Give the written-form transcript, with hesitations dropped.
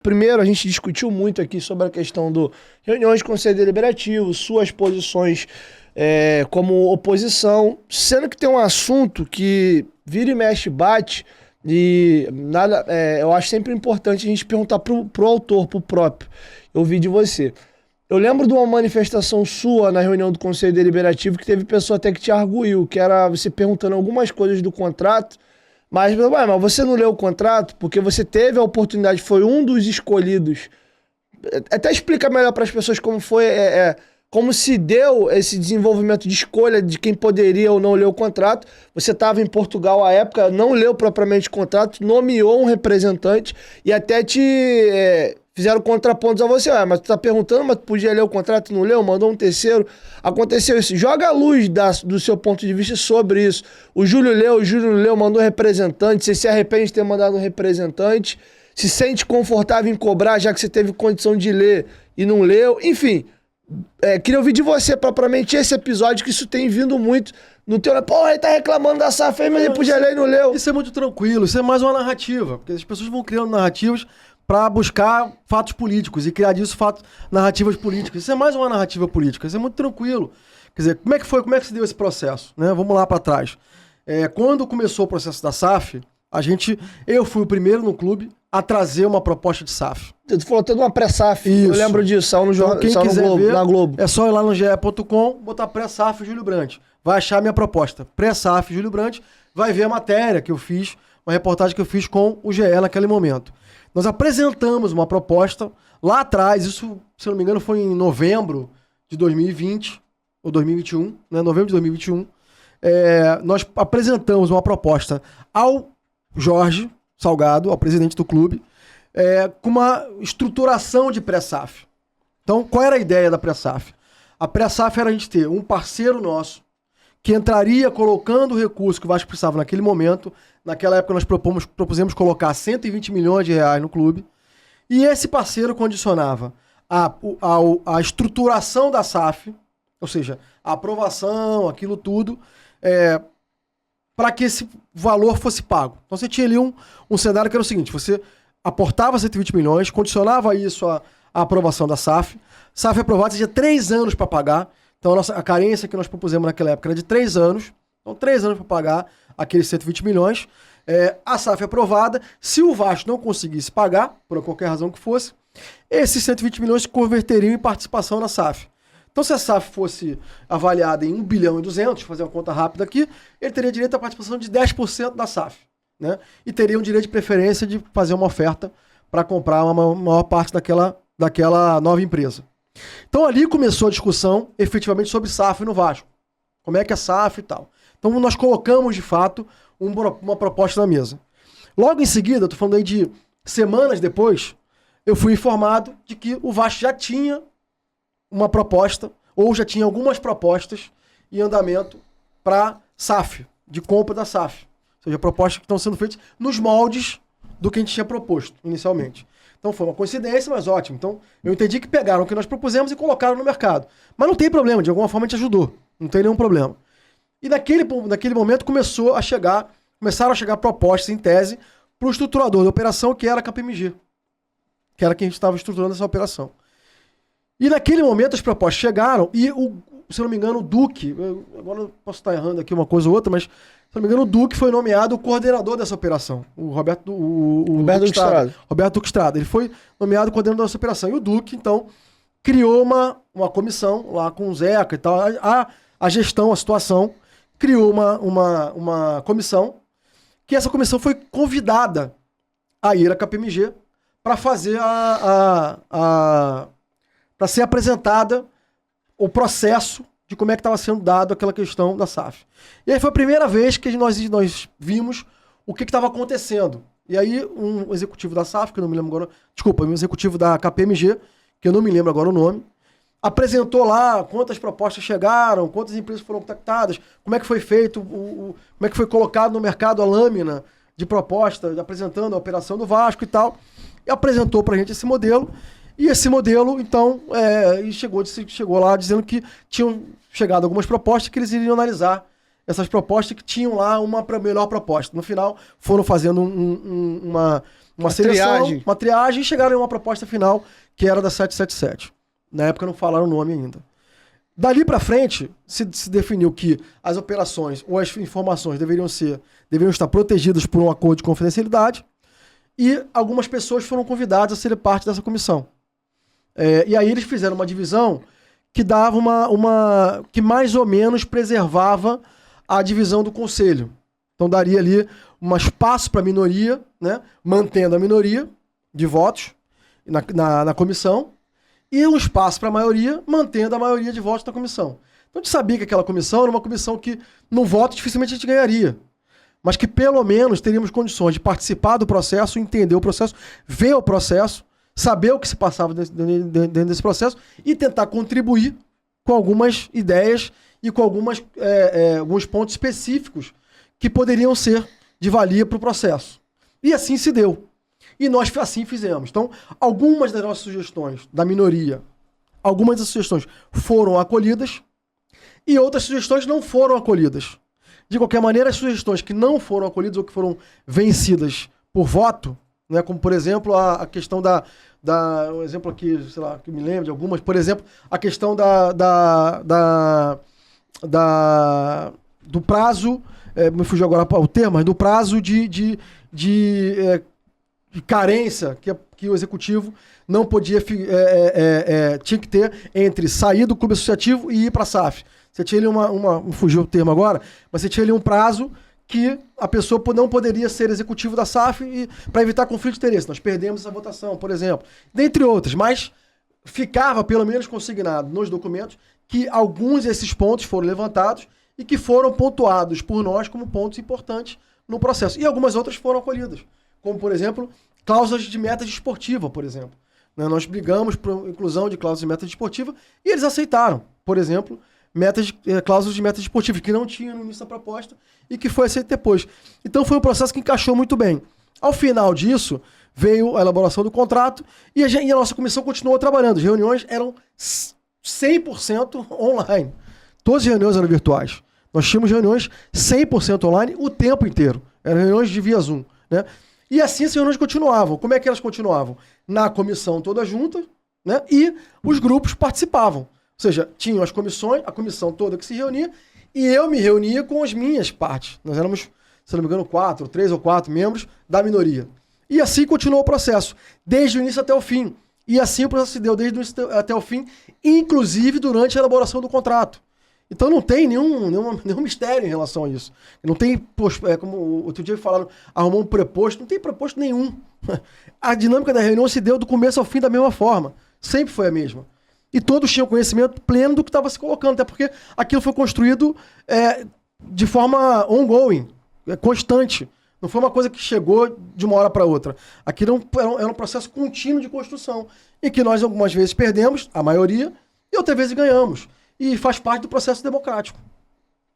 Primeiro, a gente discutiu muito aqui sobre a questão do reuniões de conselho deliberativo, suas posições como oposição, sendo que tem um assunto que vira e mexe bate, e nada, eu acho sempre importante a gente perguntar pro autor, pro próprio. Eu ouvi de você. Eu lembro de uma manifestação sua na reunião do Conselho Deliberativo que teve pessoa até que te arguiu, que era você perguntando algumas coisas do contrato, mas você não leu o contrato porque você teve a oportunidade, foi um dos escolhidos. Até explica melhor para as pessoas como foi, como se deu esse desenvolvimento de escolha de quem poderia ou não ler o contrato. Você estava em Portugal à época, não leu propriamente o contrato, nomeou um representante e até fizeram contrapontos a você. Mas tu tá perguntando, mas tu podia ler o contrato, não leu, mandou um terceiro. Aconteceu isso. Joga a luz do seu ponto de vista sobre isso. O Júlio não leu, mandou um representante. Você se arrepende de ter mandado um representante? Se sente confortável em cobrar, já que você teve condição de ler e não leu? Enfim, queria ouvir de você propriamente esse episódio, que isso tem vindo muito no teu... Pô, ele tá reclamando da SAF, mas ele podia ler e não leu. Isso é muito tranquilo, isso é mais uma narrativa, porque as pessoas vão criando narrativas para buscar fatos políticos e criar disso narrativas políticas. Isso é mais uma narrativa política, isso é muito tranquilo. Quer dizer, como é que se deu esse processo? Né? Vamos lá para trás. Quando começou o processo da SAF, eu fui o primeiro no clube a trazer uma proposta de SAF. Tu falou até de uma pré-SAF, eu lembro disso, saiu no jornal, quem quiser ver, na Globo. É só ir lá no ge.com, botar pré-SAF Júlio Brandt. Vai achar a minha proposta. Pré-SAF Júlio Brandt, vai ver a matéria que eu fiz, uma reportagem que eu fiz com o GE naquele momento. Nós apresentamos uma proposta lá atrás, isso, se eu não me engano, foi em novembro de 2020, ou 2021, né? Novembro de 2021. Nós apresentamos uma proposta ao Jorge Salgado, ao presidente do clube, com uma estruturação de pré-SAF. Então, qual era a ideia da pré-SAF? A pré-SAF era a gente ter um parceiro nosso que entraria colocando o recurso que o Vasco precisava naquele momento. Naquela época nós propusemos colocar 120 milhões de reais no clube. E esse parceiro condicionava a estruturação da SAF, ou seja, a aprovação, aquilo tudo, para que esse valor fosse pago. Então você tinha ali um cenário que era o seguinte: você aportava 120 milhões, condicionava isso à aprovação da SAF. SAF aprovada, você tinha 3 anos para pagar. Então a carência que nós propusemos naquela época era de 3 anos. Então 3 anos para pagar aqueles 120 milhões. A SAF aprovada. Se o Vasco não conseguisse pagar, por qualquer razão que fosse, esses 120 milhões se converteriam em participação na SAF. Então, se a SAF fosse avaliada em 1 bilhão e 200, fazer uma conta rápida aqui, ele teria direito à participação de 10% da SAF, né? E teria um direito de preferência de fazer uma oferta para comprar uma maior parte daquela nova empresa. Então, ali começou a discussão, efetivamente, sobre SAF no Vasco. Como é que é SAF e tal. Então, nós colocamos, de fato, uma proposta na mesa. Logo em seguida, estou falando aí de semanas depois, eu fui informado de que o Vasco já tinha uma proposta, ou já tinha algumas propostas em andamento para SAF, de compra da SAF. Ou seja, propostas que estão sendo feitas nos moldes do que a gente tinha proposto inicialmente. Então foi uma coincidência, mas ótimo. Então eu entendi que pegaram o que nós propusemos e colocaram no mercado. Mas não tem problema, de alguma forma a gente ajudou. Não tem nenhum problema. E naquele momento começaram a chegar propostas em tese para o estruturador da operação, que era a KPMG, que era quem estava estruturando essa operação. E naquele momento as propostas chegaram e, se eu não me engano, o Duque, agora eu posso estar errando aqui uma coisa ou outra, mas se eu não me engano, o Duque foi nomeado o coordenador dessa operação. Roberto Duque Estrada. Ele foi nomeado coordenador dessa operação. E o Duque, então, criou uma comissão lá com o Zeca e tal. A gestão, a situação, criou uma comissão, que essa comissão foi convidada a ir à KPMG para fazer para ser apresentada o processo de como é que estava sendo dado aquela questão da SAF. E aí foi a primeira vez que nós vimos o que estava acontecendo. E aí um executivo da SAF, que eu não me lembro agora, um executivo da KPMG, que eu não me lembro agora o nome, apresentou lá quantas propostas chegaram, quantas empresas foram contactadas, como é que foi feito, como é que foi colocado no mercado a lâmina de proposta, apresentando a operação do Vasco e tal, e apresentou pra gente esse modelo. E esse modelo, então, chegou lá dizendo que tinham chegado algumas propostas que eles iriam analisar essas propostas que tinham lá uma melhor proposta. No final, foram fazendo uma seleção, uma triagem e chegaram em uma proposta final que era da 777. Na época não falaram o nome ainda. Dali para frente, se definiu que as operações ou as informações deveriam estar protegidas por um acordo de confidencialidade e algumas pessoas foram convidadas a serem parte dessa comissão. E aí eles fizeram uma divisão que dava que mais ou menos preservava a divisão do conselho. Então daria ali um espaço para a minoria, né, mantendo a minoria de votos na comissão, e um espaço para a maioria, mantendo a maioria de votos na comissão. Então a gente sabia que aquela comissão era uma comissão que, no voto, dificilmente a gente ganharia. Mas que pelo menos teríamos condições de participar do processo, entender o processo, ver o processo, saber o que se passava dentro desse processo e tentar contribuir com algumas ideias e com alguns pontos específicos que poderiam ser de valia para o processo. E assim se deu. E nós assim fizemos. Então, algumas das nossas sugestões, da minoria, algumas das sugestões foram acolhidas e outras sugestões não foram acolhidas. De qualquer maneira, as sugestões que não foram acolhidas ou que foram vencidas por voto, né, como, por exemplo, a questão um exemplo aqui, sei lá, que me lembro de algumas, por exemplo, a questão do prazo, me fugiu agora o termo, mas do prazo de carência que o executivo não podia, tinha que ter entre sair do clube associativo e ir para a SAF. Você tinha ali me fugiu o termo agora, mas você tinha ali um prazo que a pessoa não poderia ser executivo da SAF para evitar conflito de interesse. Nós perdemos essa votação, por exemplo. Dentre outras, mas ficava pelo menos consignado nos documentos que alguns desses pontos foram levantados e que foram pontuados por nós como pontos importantes no processo. E algumas outras foram acolhidas, como, por exemplo, cláusulas de meta desportiva, por exemplo. Nós brigamos por inclusão de cláusulas de meta desportiva e eles aceitaram, por exemplo, cláusulas de meta desportiva que não tinham no início da proposta e que foi aceito depois. Então foi um processo que encaixou muito bem. Ao final disso, veio a elaboração do contrato e a nossa comissão continuou trabalhando. As reuniões eram 100% online. Todas as reuniões eram virtuais. Nós tínhamos reuniões 100% online o tempo inteiro. Eram reuniões de via Zoom, né? E assim as reuniões continuavam. Como é que elas continuavam? Na comissão toda junta, né? E os grupos participavam. Ou seja, tinham as comissões, a comissão toda que se reunia, e eu me reunia com as minhas partes. Nós éramos, se não me engano, 3 ou 4 membros da minoria. E assim continuou o processo, desde o início até o fim. E assim o processo se deu desde o início até o fim, inclusive durante a elaboração do contrato. Então não tem nenhum mistério em relação a isso. Não tem, como o outro dia falaram, arrumou um preposto. Não tem preposto nenhum. A dinâmica da reunião se deu do começo ao fim da mesma forma. Sempre foi a mesma. E todos tinham conhecimento pleno do que estava se colocando, até porque aquilo foi construído de forma ongoing, constante. Não foi uma coisa que chegou de uma hora para outra. Aquilo era um processo contínuo de construção, em que nós algumas vezes perdemos, a maioria, e outras vezes ganhamos. E faz parte do processo democrático.